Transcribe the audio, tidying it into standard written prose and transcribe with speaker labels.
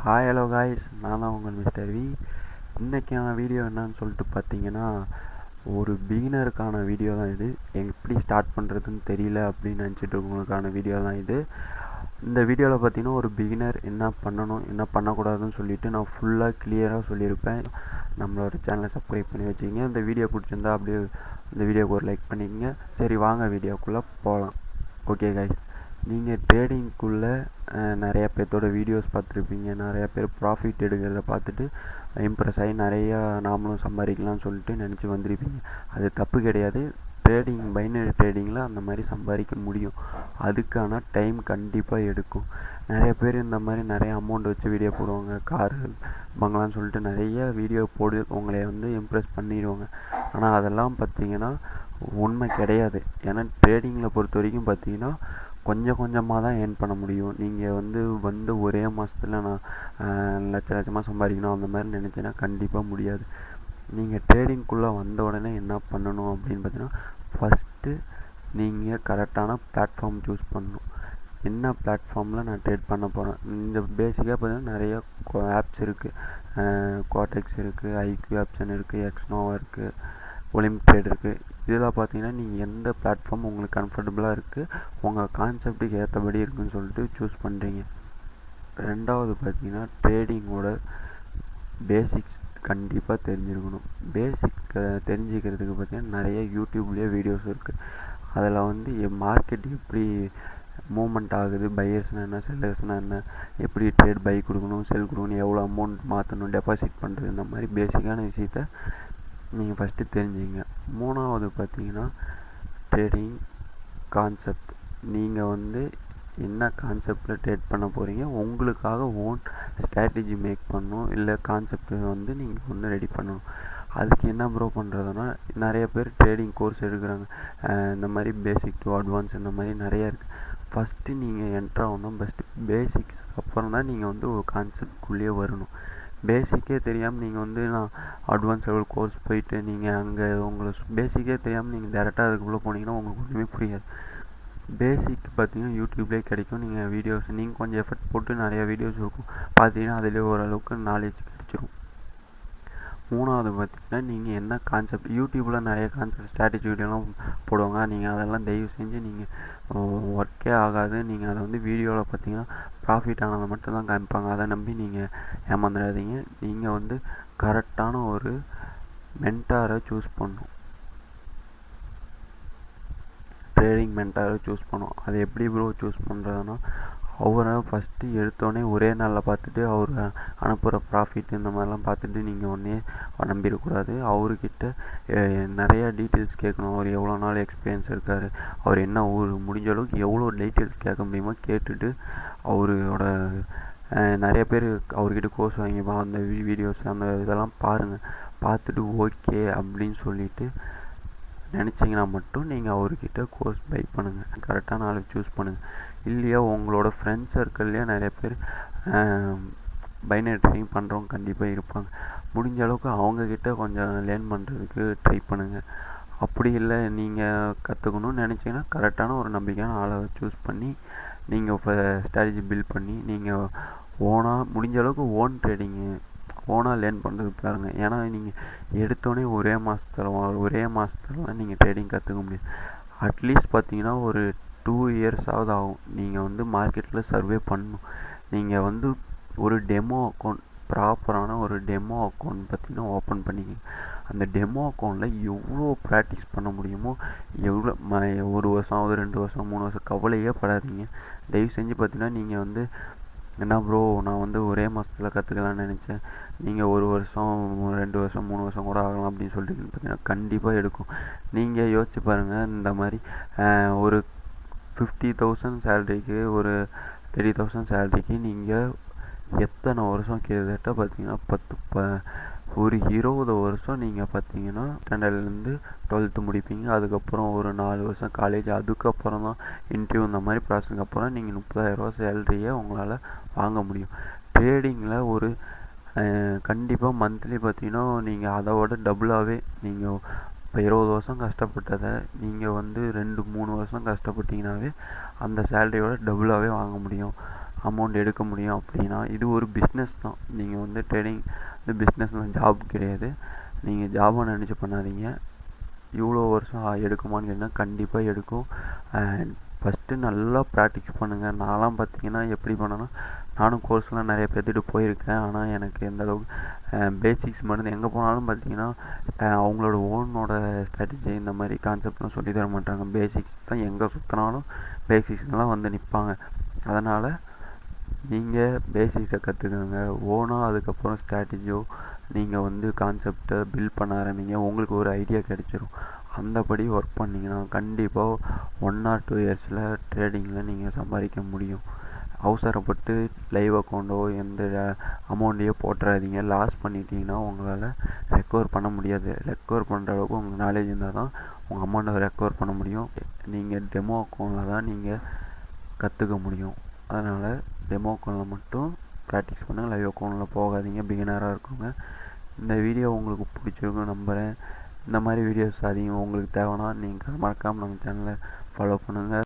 Speaker 1: Hi hello guys, நான் தான் உங்கள் மிஸ்டர் வி. இன்றைக்கான வீடியோ என்னன்னு சொல்லிட்டு பார்த்தீங்கன்னா, ஒரு பிகினருக்கான வீடியோ தான் இது. எப்படி ஸ்டார்ட் பண்ணுறதுன்னு தெரியல அப்படின்னு நினச்சிட்டு இருக்கவங்களுக்கான வீடியோ தான் இது. இந்த வீடியோவில் பார்த்தீங்கன்னா ஒரு பிகினர் என்ன பண்ணணும் என்ன பண்ணக்கூடாதுன்னு சொல்லிட்டு நான் ஃபுல்லாக கிளியராக சொல்லியிருப்பேன். நம்மளோட சேனலை சப்ஸ்கிரைப் பண்ணி வச்சுக்கிங்க. இந்த வீடியோ பிடிச்சிருந்தா அப்படியே இந்த வீடியோக்கு ஒரு லைக் பண்ணிக்கங்க. சரி, வாங்க வீடியோக்குள்ளே போகலாம். ஓகே காய்ஸ், நீங்கள் ட்ரேடிங்குள்ளே நிறையா பேர்த்தோட வீடியோஸ் பார்த்துருப்பீங்க. நிறையா பேர் ப்ராஃபிட் எடுக்கிறத பார்த்துட்டு இம்ப்ரெஸ் ஆகி நிறையா நாமளும் சம்பாதிக்கலாம்னு சொல்லிட்டு நினச்சி வந்திருப்பீங்க. அது தப்பு கிடையாது. பைனரி ட்ரேடிங்கில் அந்த மாதிரி சம்பாதிக்க முடியும். அதுக்கான டைம் கண்டிப்பாக எடுக்கும். நிறைய பேர் இந்த மாதிரி நிறைய அமௌண்ட் வச்சு வீடியோ போடுவாங்க, காரு பங்களான்னு சொல்லிட்டு நிறைய வீடியோ போடு உங்களை இம்ப்ரெஸ் பண்ணிடுவாங்க. ஆனால் அதெல்லாம் பார்த்தீங்கன்னா உண்மை கிடையாது. ஏன்னா ட்ரேடிங்கில் பொறுத்த வரைக்கும் பார்த்தீங்கன்னா கொஞ்சம் கொஞ்சமாக தான் ஏர்ன் பண்ண முடியும். நீங்கள் வந்து ஒரே மாதத்தில் நான் லட்சமாக சம்பாதிக்கணும் அந்த மாதிரி நினச்சின்னா கண்டிப்பாக முடியாது. நீங்கள் ட்ரேடிங்குள்ளே வந்த உடனே என்ன பண்ணணும் அப்படின்னு பார்த்தீங்கன்னா, ஃபஸ்ட்டு நீங்கள் கரெக்டான பிளாட்ஃபார்ம் சூஸ் பண்ணணும். என்ன பிளாட்ஃபார்மில் நான் ட்ரேட் பண்ண போகிறேன். இந்த பேசிக்காக பார்த்தீங்கன்னா நிறைய ஆப்ஸ் இருக்குது. கோடெக்ஸ் இருக்குது, ஐக்யூ ஆப்ஷன் இருக்குது, எக்ஸ்னோவா இருக்குது, ஒலிம்பிக் ட்ரேட் இருக்குது. இதில் பார்த்தீங்கன்னா நீங்கள் எந்த பிளாட்ஃபார்ம் உங்களுக்கு கம்ஃபர்டபுளாக இருக்குது, உங்கள் கான்செப்டுக்கு ஏற்றபடி இருக்குதுன்னு சொல்லிட்டு சூஸ் பண்ணுறீங்க. ரெண்டாவது பார்த்தீங்கன்னா ட்ரேடிங்கோட பேசிக்ஸ் கண்டிப்பாக தெரிஞ்சிருக்கணும். பேசிக் தெரிஞ்சுக்கிறதுக்கு பார்த்தீங்கன்னா நிறைய யூடியூப்லேயே வீடியோஸ் இருக்குது. அதில் மார்க்கெட் எப்படி மூமெண்ட் ஆகுது, பையர்ஸ்னால் என்ன, செல்லர்ஸ்னால் என்ன, எப்படி ட்ரேட் பை கொடுக்கணும், செல் கொடுக்கணும், எவ்வளோ அமௌண்ட் மாற்றணும், டெபாசிட் பண்ணுறது, இந்த மாதிரி பேசிக்கான விஷயத்த நீங்கள் ஃபஸ்ட்டு தெரிஞ்சுங்க. மூணாவது பார்த்தீங்கன்னா ட்ரேடிங் கான்செப்ட். நீங்கள் என்ன கான்செப்டில் ட்ரேட் பண்ண போகிறீங்க, உங்களுக்காக ஓன் ஸ்ட்ராட்டஜி மேக் பண்ணணும். இல்லை கான்செப்ட் நீங்கள் ரெடி பண்ணணும். அதுக்கு என்ன ப்ரோ பண்ணுறதுன்னா, நிறைய பேர் ட்ரேடிங் கோர்ஸ் எடுக்கிறாங்க. இந்த மாதிரி பேசிக் டு அட்வான்ஸ் இந்த மாதிரி நிறையா இருக்குது. ஃபஸ்ட்டு நீங்கள் என்ட்ராகணும். பேசிக்ஸ் அப்புறம் தான் நீங்கள் ஒரு கான்செப்ட்குள்ளேயே வரணும். பேசிக்கே தெரியாமல் நீங்கள் நான் அட்வான்ஸ் லெவல் கோர்ஸ் போயிட்டு நீங்கள் அங்கே பேசிக்கே தெரியாமல் நீங்கள் டேரெக்டாக அதுக்குள்ளே போனீங்கன்னா உங்களுக்கு ஒன்றுமே புரியாது. பேசிக் பார்த்தீங்கன்னா யூடியூப்லேயே கிடைக்கும். நீங்கள் வீடியோஸ் நீங்கள் கொஞ்சம் எஃபர்ட் போட்டு நிறையா வீடியோஸ் இருக்கும் பார்த்தீங்கன்னா அதிலே ஓரளவுக்கு நாலேஜ் கிடச்சிரும். மூணாவது பார்த்திங்கன்னா நீங்கள் என்ன கான்செப்ட், யூடியூப்பில் நிறைய கான்செப்ட் ஸ்ட்ராட்டஜி வீடியோலாம் போடுவாங்க. நீங்கள் அதெல்லாம் தயவு செஞ்சு நீங்கள் ஒர்க்கே ஆகாது. நீங்கள் அதை வீடியோவில் பார்த்தீங்கன்னா ப்ராஃபிட் ஆனதை மட்டும்தான் காமிப்பாங்க. அதை நம்பி நீங்கள் ஏமாந்துடாதீங்க. நீங்கள் கரெக்டான ஒரு மென்டாரை சூஸ் பண்ணணும். ட்ரேடிங் மென்டாரை சூஸ் பண்ணணும். அது எப்படி ப்ரோ சூஸ் பண்ணுறதுன்னா, அவரை ஃபஸ்ட்டு எடுத்தோடனே ஒரே நாளில் பார்த்துட்டு அவர் அனுப்புகிற ப்ராஃபிட் இந்த மாதிரிலாம் பார்த்துட்டு நீங்கள் ஒன்றே நம்பிடக்கூடாது. அவர்கிட்ட நிறையா டீட்டெயில்ஸ் கேட்கணும். அவர் எவ்வளோ நாள் எக்ஸ்பீரியன்ஸ் இருக்கார், அவர் என்ன ஊர், முடிஞ்ச அளவுக்கு எவ்வளோ டீட்டெயில்ஸ் கேட்க முடியுமோ கேட்டுட்டு அவரோட நிறைய பேர் அவர்கிட்ட கோர்ஸ் வாங்கிப்பா அந்த வீடியோஸ் அந்த இதெல்லாம் பாருங்கள். பார்த்துட்டு ஓகே அப்படின்னு சொல்லிவிட்டு நினச்சிங்கன்னா மட்டும் நீங்கள் அவர்கிட்ட கோர்ஸ் பை பண்ணுங்கள். கரெக்டான ஆளை சூஸ் பண்ணுங்கள். இல்லையா உங்களோட ஃப்ரெண்ட்ஸ் சர்க்கிள்லேயே நிறைய பேர் பைனரி ட்ரேடிங் பண்ணுறவங்க கண்டிப்பாக இருப்பாங்க. முடிஞ்ச அளவுக்கு அவங்கக்கிட்ட கொஞ்சம் லேர்ன் பண்ணுறதுக்கு ட்ரை பண்ணுங்கள். அப்படி இல்லை நீங்கள் கற்றுக்கணும்னு நினச்சிங்கன்னா கரெக்டான ஒரு நம்பிக்கையான ஆளை சூஸ் பண்ணி நீங்கள் இப்போ ஸ்ட்ராட்டஜி பில்ட் பண்ணி நீங்கள் ஓனாக முடிஞ்ச அளவுக்கு ஓன் ட்ரேடிங்கு ஓனாக லேர்ன் பண்ணுறதுக்கு பாருங்கள். ஏன்னா நீங்கள் எடுத்தோடனே ஒரே மாதத்துலலாம் நீங்கள் ட்ரேடிங் கற்றுக்க முடியாது. அட்லீஸ்ட் பார்த்தீங்கன்னா ஒரு 2 இயர்ஸாவது ஆகும். நீங்கள் மார்க்கெட்டில் சர்வே பண்ணணும். நீங்கள் ஒரு டெமோ அக்கௌண்ட், ப்ராப்பரான ஒரு டெமோ அக்கௌண்ட் பார்த்தீங்கன்னா ஓப்பன் பண்ணிக்கங்க. அந்த டெமோ அக்கௌண்ட்டில் எவ்வளோ ப்ராக்டிஸ் பண்ண முடியுமோ எவ்வளோ 1 வருஷம் ஆகுது, 2 வருஷம் 3 வருஷம் கவலையே படாதீங்க. தயவு செஞ்சு பார்த்தீங்கன்னா நீங்கள் என்ன ப்ரோ நான் ஒரே மாதத்தில் கற்றுக்கலான்னு நினச்சேன், நீங்கள் 1 வருஷம் 2 வருஷம் 3 வருஷம் கூட ஆகலாம் அப்படின்னு சொல்லிட்டு பார்த்தீங்கன்னா கண்டிப்பாக எடுக்கும். நீங்கள் யோசிச்சு பாருங்கள். இந்த மாதிரி ஒரு 50,000 சேலரிக்கு ஒரு 30,000 சேலரிக்கு நீங்கள் எத்தனை வருஷம் கிட்டத்தட்ட பார்த்தீங்கன்னா ஒரு 20 வருஷம் நீங்கள் பார்த்தீங்கன்னா ஸ்டாண்டர்ட்லேருந்து 12th முடிப்பீங்க. அதுக்கப்புறம் ஒரு 4 வருஷம் காலேஜ், அதுக்கப்புறம் தான் இன்டர்வியூ, இந்த மாதிரி ப்ராசஸ்க்கு அப்புறம் நீங்கள் 30,000 சேலரியை உங்களால் வாங்க முடியும். ட்ரேடிங்கில் ஒரு கண்டிப்பாக மந்த்லி பார்த்தீங்கன்னா நீங்கள் அதை விட டபுளாகவே நீங்கள் இப்போ 20 வருஷம் கஷ்டப்பட்டதை நீங்கள் 2-3 வருஷம் கஷ்டப்பட்டீங்கன்னாவே அந்த சேலரியோட டபுளாகவே வாங்க முடியும். அமௌண்ட் எடுக்க முடியும் அப்படின்னா இது ஒரு பிஸ்னஸ் தான். நீங்கள் வந்து ட்ரேடிங் வந்து பிஸ்னஸ் தான், ஜாப் கிடையாது. நீங்கள் ஜாபாக நினச்சி பண்ணாதீங்க. இவ்வளோ வருஷம் எடுக்குமான்னு கேட்டால் கண்டிப்பாக எடுக்கும். அண்ட் ஃபஸ்ட்டு நல்லா ப்ராக்டிஸ் பண்ணுங்கள். நான்லாம் பார்த்தீங்கன்னா எப்படி பண்ணேன்னா, நானும் கோர்ஸ்லாம் நிறைய பேர்த்துட்டு போயிருக்கேன். ஆனால் எனக்கு எந்த அளவுக்கு பேசிக்ஸ் மட்டும் எங்கே போனாலும் பார்த்தீங்கன்னா அவங்களோட ஓனோட ஸ்ட்ராட்டஜி இந்த மாதிரி கான்செப்ட்லாம் சொல்லி தர மாட்டாங்க. பேசிக்ஸ் தான் எங்கே சுற்றினாலும் பேசிக்ஸ்லாம் வந்து நிற்பாங்க. அதனால் நீங்கள் பேசிக்ஸை கற்றுக்கோங்க. ஓனாக அதுக்கப்புறம் ஸ்ட்ராட்டஜியோ நீங்கள் வந்து கான்செப்டை பில்ட் பண்ண ஆரம்பிங்க. உங்களுக்கு ஒரு ஐடியா கிடச்சிரும். அந்தபடி ஒர்க் பண்ணிங்கன்னா கண்டிப்பாக 1 or 2 இயர்ஸில் ட்ரேடிங்கில் நீங்கள் சம்பாதிக்க முடியும். அவசரப்பட்டு லைவ் அக்கௌண்ட்டோ எந்த அமௌண்ட்டையோ போட்டுறாதீங்க. லாஸ் பண்ணிட்டீங்கன்னா உங்களால் ரெக்கவர் பண்ண முடியாது. ரெக்கவர் பண்ணுற அளவுக்கு உங்களுக்கு நாலேஜ் இருந்தால் தான் உங்கள் அமௌண்ட்டை ரெக்கவர் பண்ண முடியும். நீங்கள் டெமோ அக்கௌண்ட்டில் தான் நீங்கள் கற்றுக்க முடியும். அதனால் டெமோ அக்கௌண்ட்டில் மட்டும் ப்ராக்டிஸ் பண்ணுங்கள். லைவ் அக்கௌண்ட்டில் போகாதீங்க, பிகினராக இருக்குங்க. இந்த வீடியோ உங்களுக்கு பிடிச்சிருக்குன்னு நம்புகிறேன். இந்த மாதிரி வீடியோஸ் அதிகம் உங்களுக்கு தேவைன்னா நீங்கள் மறக்காமல் நம்ம சேனலை ஃபாலோ பண்ணுங்கள்.